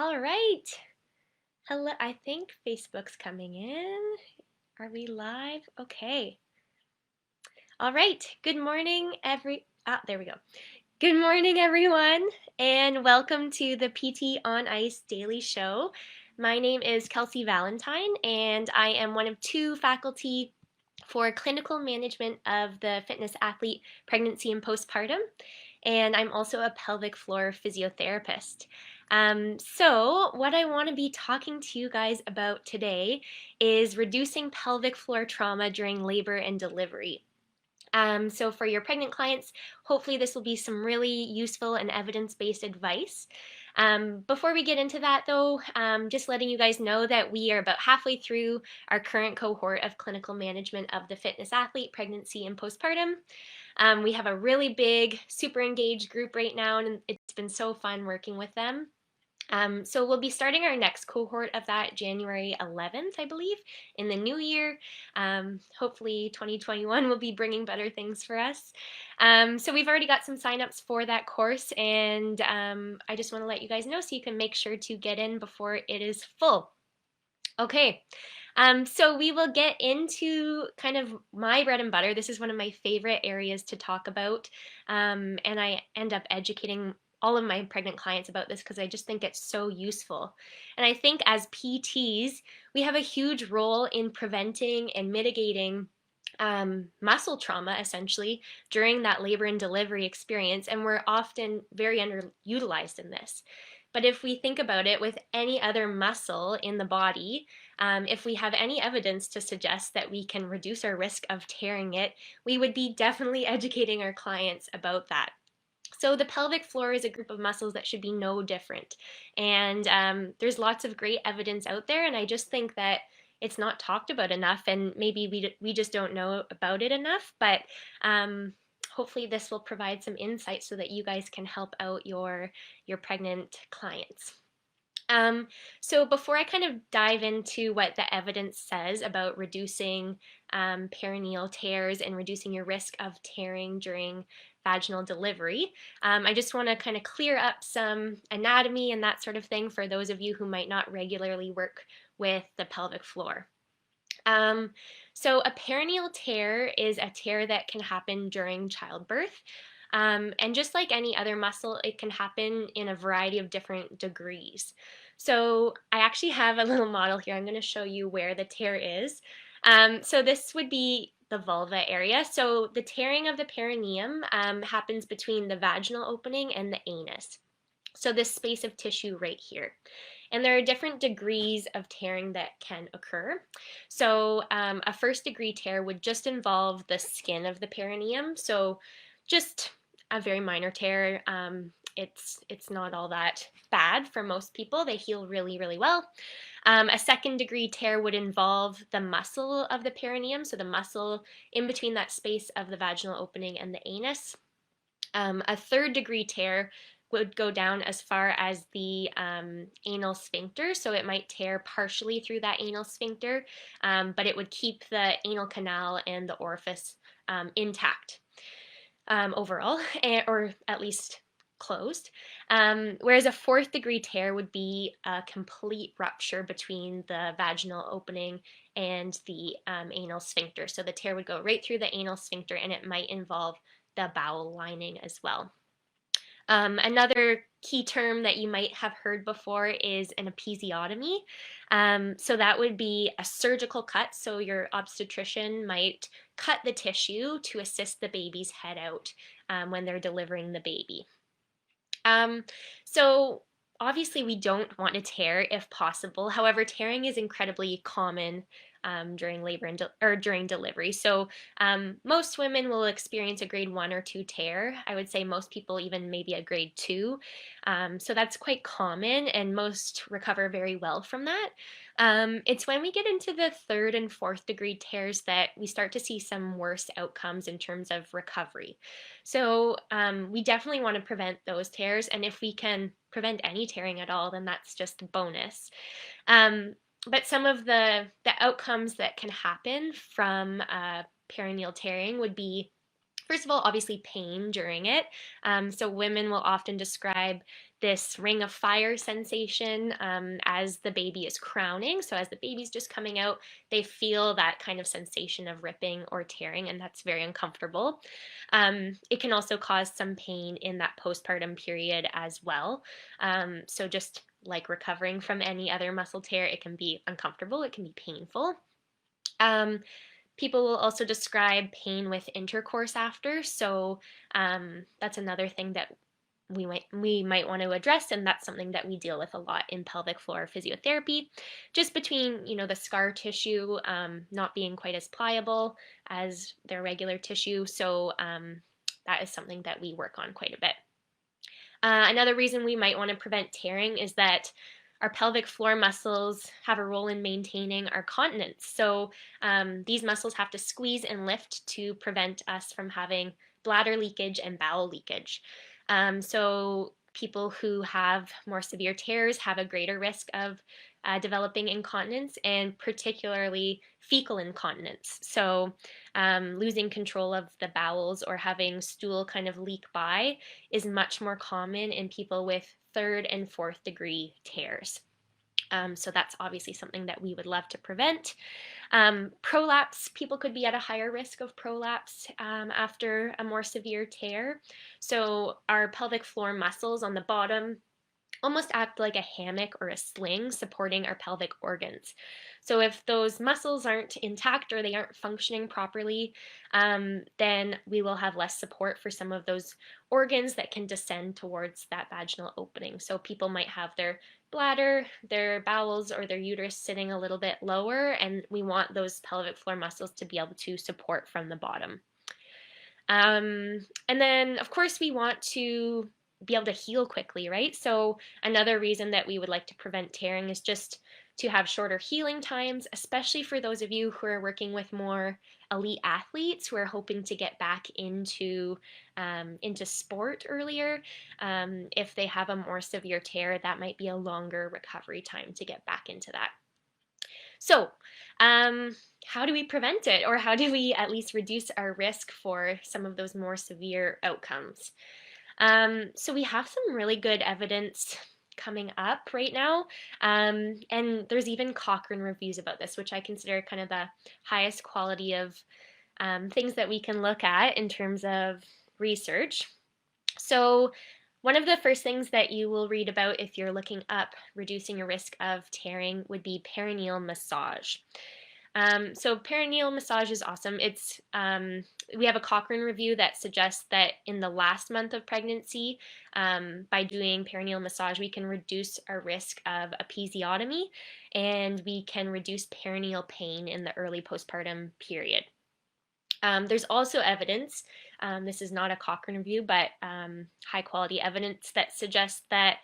All right. Hello. I think Facebook's coming in. Are we live? Okay. All right. Good morning, there we go. Good morning, everyone, and welcome to the PT on Ice Daily Show. My name is Kelsey Valentine, and I am one of two faculty for clinical management of the fitness athlete pregnancy and postpartum, and I'm also a pelvic floor physiotherapist. So what I want to be talking to you guys about today is reducing pelvic floor trauma during labor and delivery. So for your pregnant clients, hopefully this will be some really useful and evidence-based advice. Before we get into that though, just letting you guys know that we are about halfway through our current cohort of clinical management of the fitness athlete, pregnancy, and postpartum. We have a really big, super engaged group right now, and it's been so fun working with them. So we'll be starting our next cohort of that January 11th, I believe, in the new year. Hopefully 2021 will be bringing better things for us. So we've already got some signups for that course, and I just want to let you guys know so you can make sure to get in before it is full. Okay, so we will get into kind of my bread and butter. This is one of my favorite areas to talk about, and I end up educating all of my pregnant clients about this because I just think it's so useful. And I think as PTs, we have a huge role in preventing and mitigating muscle trauma essentially during that labor and delivery experience, and we're often very underutilized in this. But if we think about it with any other muscle in the body, if we have any evidence to suggest that we can reduce our risk of tearing it, we would be definitely educating our clients about that. So the pelvic floor is a group of muscles that should be no different. And there's lots of great evidence out there, and I just think that it's not talked about enough, and maybe we just don't know about it enough, but hopefully this will provide some insight so that you guys can help out your pregnant clients. So before I kind of dive into what the evidence says about reducing perineal tears and reducing your risk of tearing during vaginal delivery, I just want to kind of clear up some anatomy and that sort of thing for those of you who might not regularly work with the pelvic floor. So a perineal tear is a tear that can happen during childbirth. And just like any other muscle, it can happen in a variety of different degrees. So I actually have a little model here. I'm going to show you where the tear is. So this would be the vulva area. So the tearing of the perineum happens between the vaginal opening and the anus. So this space of tissue right here. And there are different degrees of tearing that can occur. So a first degree tear would just involve the skin of the perineum. So just a very minor tear. It's not all that bad for most people. They heal really, really well. A second degree tear would involve the muscle of the perineum, so the muscle in between that space of the vaginal opening and the anus. A third degree tear would go down as far as the anal sphincter, so it might tear partially through that anal sphincter, but it would keep the anal canal and the orifice intact overall, or at least closed. Whereas a fourth degree tear would be a complete rupture between the vaginal opening and the anal sphincter. So the tear would go right through the anal sphincter, and it might involve the bowel lining as well. Another key term that you might have heard before is an episiotomy. So that would be a surgical cut. So your obstetrician might cut the tissue to assist the baby's head out when they're delivering the baby. So obviously we don't want to tear if possible. However, tearing is incredibly common during labor or during delivery. So most women will experience a grade 1 or 2 tear. I would say most people even maybe a grade 2. So that's quite common, and most recover very well from that. It's when we get into the third and fourth degree tears that we start to see some worse outcomes in terms of recovery. So we definitely want to prevent those tears, and if we can prevent any tearing at all, then that's just a bonus. But some of the outcomes that can happen from perineal tearing would be First of all, obviously pain during it. So women will often describe this ring of fire sensation as the baby is crowning. So as the baby's just coming out, they feel that kind of sensation of ripping or tearing, and that's very uncomfortable. It can also cause some pain in that postpartum period as well. So just like recovering from any other muscle tear, it can be uncomfortable, it can be painful. Um, People will also describe pain with intercourse after, so that's another thing that we might want to address, and that's something that we deal with a lot in pelvic floor physiotherapy. Just between the scar tissue not being quite as pliable as their regular tissue, so that is something that we work on quite a bit. Another reason we might want to prevent tearing is that our pelvic floor muscles have a role in maintaining our continence. So these muscles have to squeeze and lift to prevent us from having bladder leakage and bowel leakage. So people who have more severe tears have a greater risk of developing incontinence, and particularly fecal incontinence. So losing control of the bowels or having stool kind of leak by is much more common in people with third and fourth degree tears. So that's obviously something that we would love to prevent. Prolapse, people could be at a higher risk of prolapse after a more severe tear. So our pelvic floor muscles on the bottom almost act like a hammock or a sling supporting our pelvic organs. So if those muscles aren't intact or they aren't functioning properly, then we will have less support for some of those organs that can descend towards that vaginal opening. So people might have their bladder, their bowels, or their uterus sitting a little bit lower, and we want those pelvic floor muscles to be able to support from the bottom. And then, of course, we want to be able to heal quickly, right? So another reason that we would like to prevent tearing is just to have shorter healing times, especially for those of you who are working with more elite athletes who are hoping to get back into sport earlier. If they have a more severe tear, that might be a longer recovery time to get back into that. So, how do we prevent it, or how do we at least reduce our risk for some of those more severe outcomes? So we have some really good evidence coming up right now, and there's even Cochrane reviews about this, which I consider kind of the highest quality of things that we can look at in terms of research. So one of the first things that you will read about if you're looking up reducing your risk of tearing would be perineal massage. So perineal massage is awesome. We have a Cochrane review that suggests that in the last month of pregnancy, by doing perineal massage, we can reduce our risk of episiotomy, and we can reduce perineal pain in the early postpartum period. There's also evidence, this is not a Cochrane review, but high quality evidence that suggests that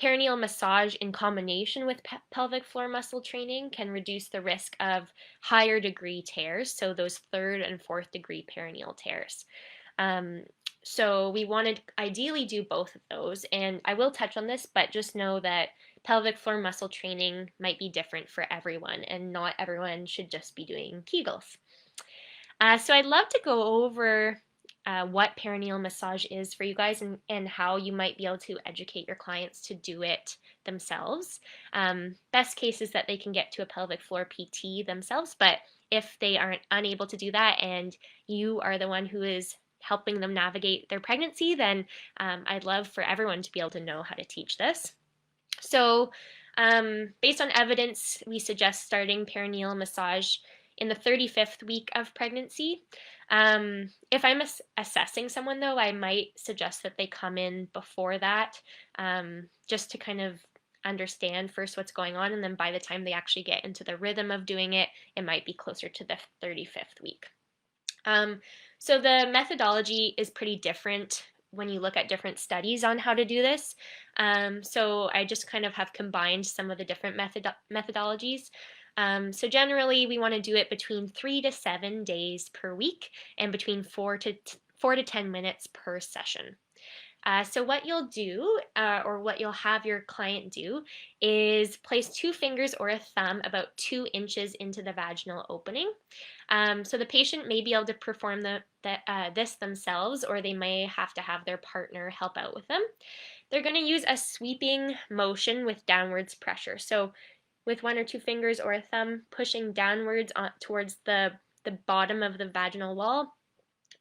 perineal massage in combination with pelvic floor muscle training can reduce the risk of higher degree tears, so those third and fourth degree perineal tears. So we want to ideally do both of those, and I will touch on this, but just know that pelvic floor muscle training might be different for everyone, and not everyone should just be doing Kegels. So I'd love to go over what perineal massage is for you guys, and how you might be able to educate your clients to do it themselves. Best case is that they can get to a pelvic floor PT themselves, but if they aren't unable to do that and you are the one who is helping them navigate their pregnancy, then I'd love for everyone to be able to know how to teach this. So based on evidence, we suggest starting perineal massage in the 35th week of pregnancy. If I'm assessing someone, though, I might suggest that they come in before that, just to kind of understand first what's going on, and then by the time they actually get into the rhythm of doing it, it might be closer to the 35th week. So the methodology is pretty different when you look at different studies on how to do this. So I just kind of have combined some of the different methodologies. So generally, we want to do it between 3 to 7 days per week, and between 4 to 10 minutes per session. So what you'll do, or what you'll have your client do, is place 2 fingers or a thumb about 2 inches into the vaginal opening. So the patient may be able to perform this themselves, or they may have to have their partner help out with them. They're going to use a sweeping motion with downwards pressure. So with 1 or 2 fingers or a thumb pushing downwards towards the bottom of the vaginal wall,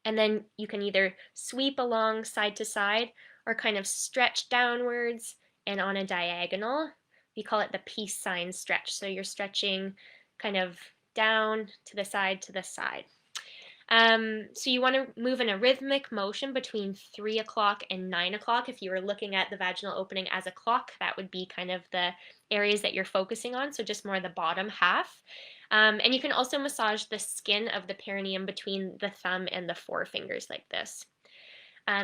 and then you can either sweep along side to side or kind of stretch downwards and on a diagonal. We call it the peace sign stretch. So you're stretching kind of down to the side to the side. So you want to move in a rhythmic motion between 3 o'clock and 9 o'clock. If you were looking at the vaginal opening as a clock, that would be kind of the areas that you're focusing on, so just more the bottom half. And you can also massage the skin of the perineum between the thumb and the forefingers like this.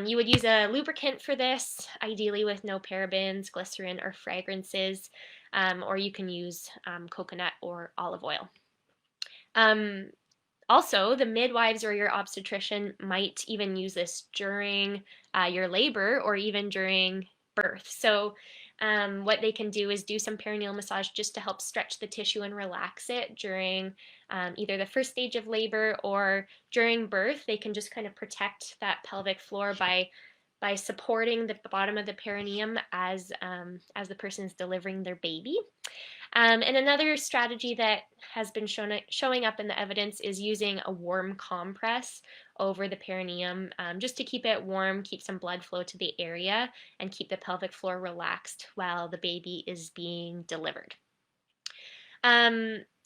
You would use a lubricant for this, ideally with no parabens, glycerin, or fragrances, or you can use coconut or olive oil. Also, the midwives or your obstetrician might even use this during your labor or even during birth. So what they can do is do some perineal massage just to help stretch the tissue and relax it during either the first stage of labor or during birth. They can just kind of protect that pelvic floor by supporting the bottom of the perineum as the person is delivering their baby. And another strategy that has been showing up in the evidence is using a warm compress over the perineum, just to keep it warm, keep some blood flow to the area, and keep the pelvic floor relaxed while the baby is being delivered.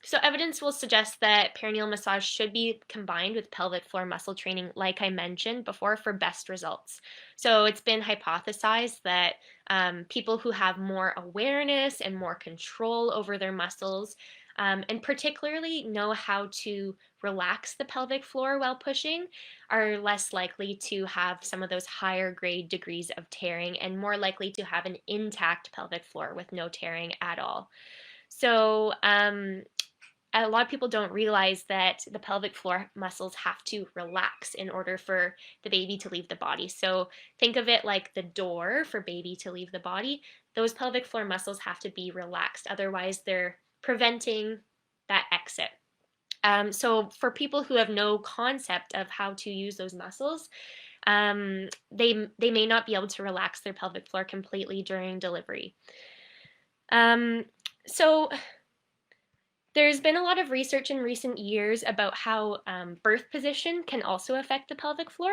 So evidence will suggest that perineal massage should be combined with pelvic floor muscle training, like I mentioned before, for best results. So it's been hypothesized that people who have more awareness and more control over their muscles, and particularly know how to relax the pelvic floor while pushing, are less likely to have some of those higher grade degrees of tearing and more likely to have an intact pelvic floor with no tearing at all. So a lot of people don't realize that the pelvic floor muscles have to relax in order for the baby to leave the body. So think of it like the door for baby to leave the body. Those pelvic floor muscles have to be relaxed, otherwise they're preventing that exit. So for people who have no concept of how to use those muscles, they may not be able to relax their pelvic floor completely during delivery. So there's been a lot of research in recent years about how birth position can also affect the pelvic floor.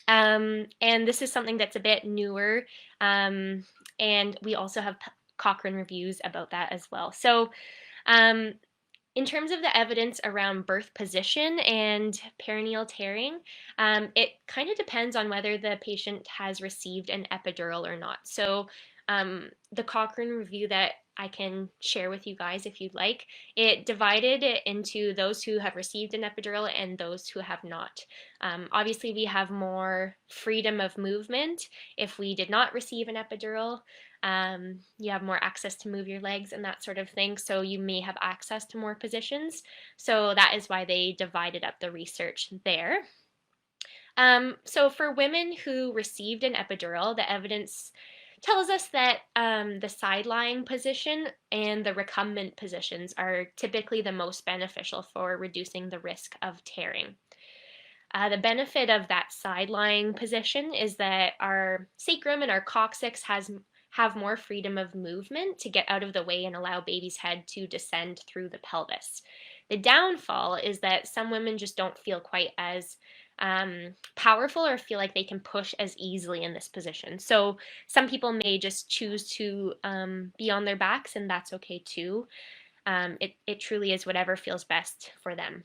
And this is something that's a bit newer. And we also have Cochrane reviews about that as well. So in terms of the evidence around birth position and perineal tearing, it kind of depends on whether the patient has received an epidural or not. So the Cochrane review that I can share with you guys if you'd like, it divided it into those who have received an epidural and those who have not. Obviously, we have more freedom of movement if we did not receive an epidural. You have more access to move your legs and that sort of thing, so you may have access to more positions. So that is why they divided up the research there. So for women who received an epidural, the evidence tells us that the side-lying position and the recumbent positions are typically the most beneficial for reducing the risk of tearing. The benefit of that side-lying position is that our sacrum and our coccyx have more freedom of movement to get out of the way and allow baby's head to descend through the pelvis. The downfall is that some women just don't feel quite as powerful or feel like they can push as easily in this position. So some people may just choose to be on their backs, and that's okay too. It truly is whatever feels best for them.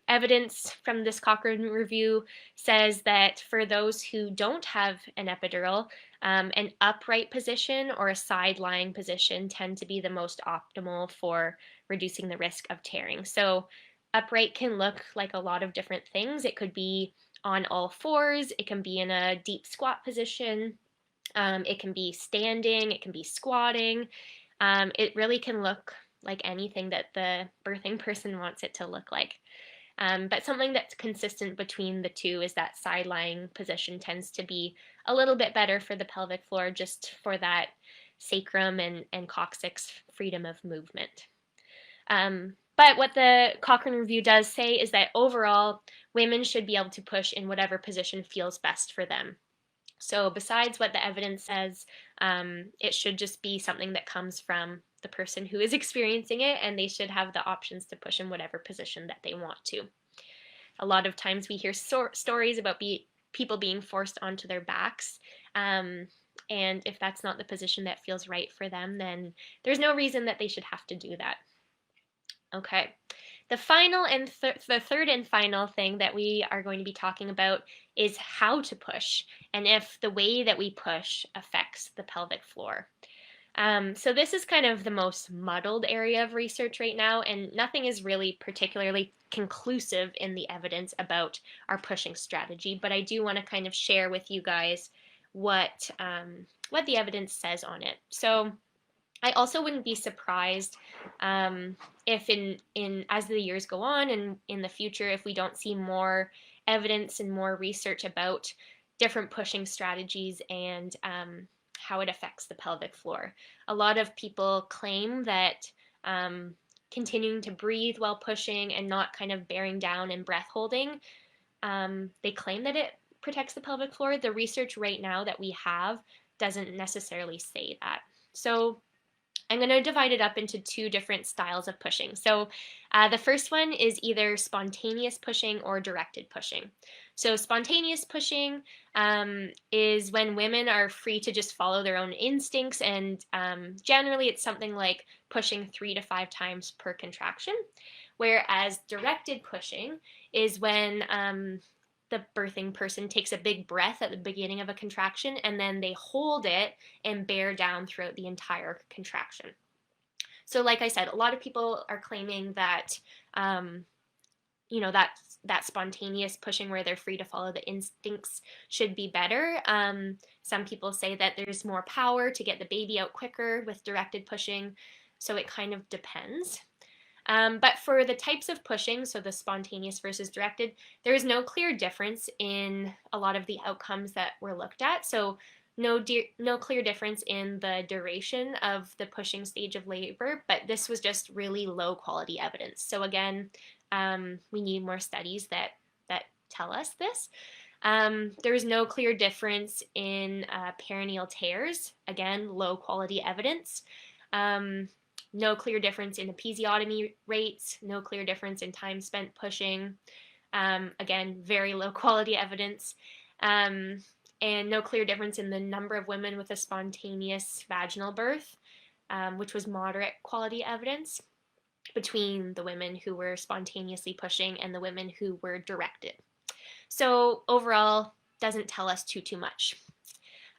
Evidence from this Cochrane review says that for those who don't have an epidural, an upright position or a side-lying position tend to be the most optimal for reducing the risk of tearing. So upright can look like a lot of different things. It could be on all fours, it can be in a deep squat position, it can be standing, it can be squatting. It really can look like anything that the birthing person wants it to look like. But something that's consistent between the two is that side lying position tends to be a little bit better for the pelvic floor, just for that sacrum and coccyx freedom of movement. But what the Cochrane review does say is that overall, women should be able to push in whatever position feels best for them. So besides what the evidence says, it should just be something that comes from the person who is experiencing it, and they should have the options to push in whatever position that they want to. A lot of times we hear stories about people being forced onto their backs, and if that's not the position that feels right for them, then there's no reason that they should have to do that. Okay. The final and the third and final thing that we are going to be talking about is how to push, and if the way that we push affects the pelvic floor. So this is kind of the most muddled area of research right now, and nothing is really particularly conclusive in the evidence about our pushing strategy, but I do want to kind of share with you guys what the evidence says on it. So I also wouldn't be surprised if in as the years go on and in the future, if we don't see more evidence and more research about different pushing strategies and how it affects the pelvic floor. A lot of people claim that continuing to breathe while pushing and not kind of bearing down and breath holding, they claim that it protects the pelvic floor. The research right now that we have doesn't necessarily say that. So I'm going to divide it up into two different styles of pushing. So the first one is either spontaneous pushing or directed pushing. So spontaneous pushing is when women are free to just follow their own instincts, and generally it's something like pushing 3 to 5 times per contraction, whereas directed pushing is when the birthing person takes a big breath at the beginning of a contraction and then they hold it and bear down throughout the entire contraction. So like I said, a lot of people are claiming that, that spontaneous pushing where they're free to follow the instincts should be better. Some people say that there's more power to get the baby out quicker with directed pushing, so it kind of depends. But for the types of pushing, so the spontaneous versus directed, there is no clear difference in a lot of the outcomes that were looked at. So no clear difference in the duration of the pushing stage of labor, but this was just really low quality evidence. So again, we need more studies that tell us this. There was no clear difference in perineal tears. Again, low quality evidence. No clear difference in episiotomy rates, no clear difference in time spent pushing. Again, very low quality evidence. And no clear difference in the number of women with a spontaneous vaginal birth, which was moderate quality evidence between the women who were spontaneously pushing and the women who were directed. So overall, doesn't tell us too much.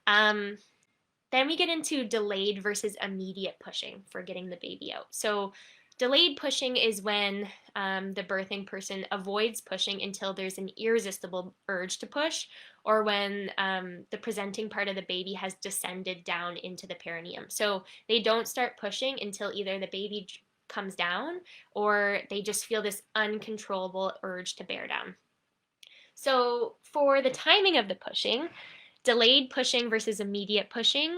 Then we get into delayed versus immediate pushing for getting the baby out. So delayed pushing is when the birthing person avoids pushing until there's an irresistible urge to push, or when the presenting part of the baby has descended down into the perineum. So they don't start pushing until either the baby comes down or they just feel this uncontrollable urge to bear down. So for the timing of the pushing, delayed pushing versus immediate pushing.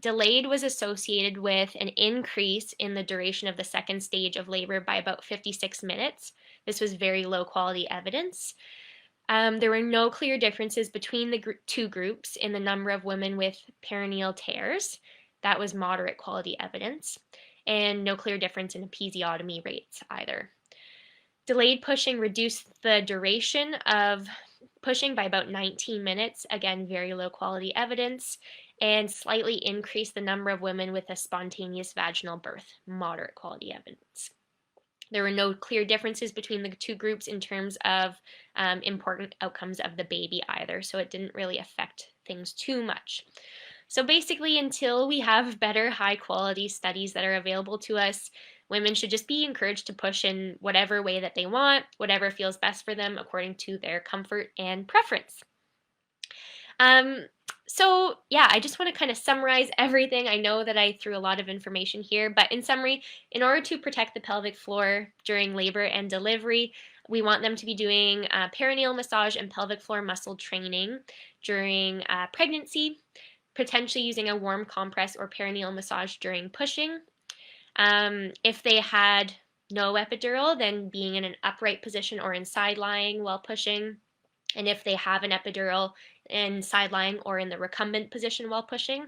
Delayed was associated with an increase in the duration of the second stage of labor by about 56 minutes. This was very low quality evidence. There were no clear differences between the two groups in the number of women with perineal tears. That was moderate quality evidence. And no clear difference in episiotomy rates either. Delayed pushing reduced the duration of pushing by about 19 minutes, again, very low quality evidence, and slightly increased the number of women with a spontaneous vaginal birth, moderate quality evidence. There were no clear differences between the two groups in terms of important outcomes of the baby either, so it didn't really affect things too much. So basically, until we have better high quality studies that are available to us, women should just be encouraged to push in whatever way that they want, whatever feels best for them according to their comfort and preference. So yeah, I just want to kind of summarize everything. I know that I threw a lot of information here, but in summary, in order to protect the pelvic floor during labor and delivery, We want them to be doing perineal massage and pelvic floor muscle training during pregnancy, potentially using a warm compress or perineal massage during pushing. If they had no epidural, then being in an upright position or in side lying while pushing. And if they have an epidural, in side lying or in the recumbent position while pushing.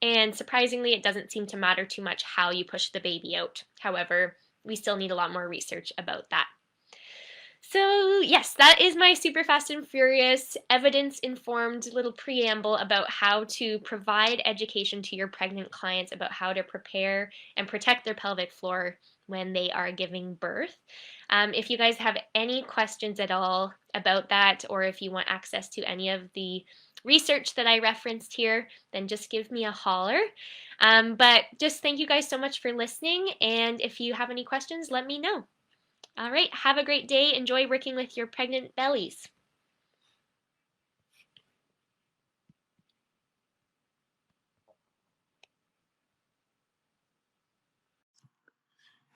And surprisingly, it doesn't seem to matter too much how you push the baby out. However, we still need a lot more research about that. So yes, that is my super fast and furious, evidence-informed little preamble about how to provide education to your pregnant clients about how to prepare and protect their pelvic floor when they are giving birth. If you guys have any questions at all about that, or if you want access to any of the research that I referenced here, then just give me a holler. But just thank you guys so much for listening, and if you have any questions, let me know. All right, have a great day. Enjoy working with your pregnant bellies.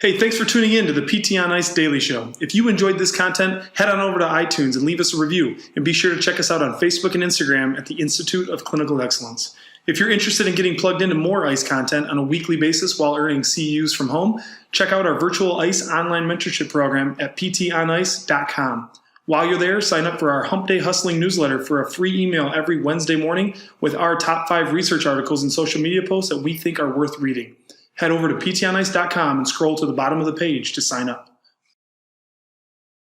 Hey, thanks for tuning in to the PT on Ice Daily Show. If you enjoyed this content, head on over to iTunes and leave us a review. And be sure to check us out on Facebook and Instagram at the Institute of Clinical Excellence. If you're interested in getting plugged into more ICE content on a weekly basis while earning CEUs from home, check out our virtual ICE online mentorship program at ptonice.com. While you're there, sign up for our Hump Day Hustling newsletter for a free email every Wednesday morning with our top 5 research articles and social media posts that we think are worth reading. Head over to ptonice.com and scroll to the bottom of the page to sign up.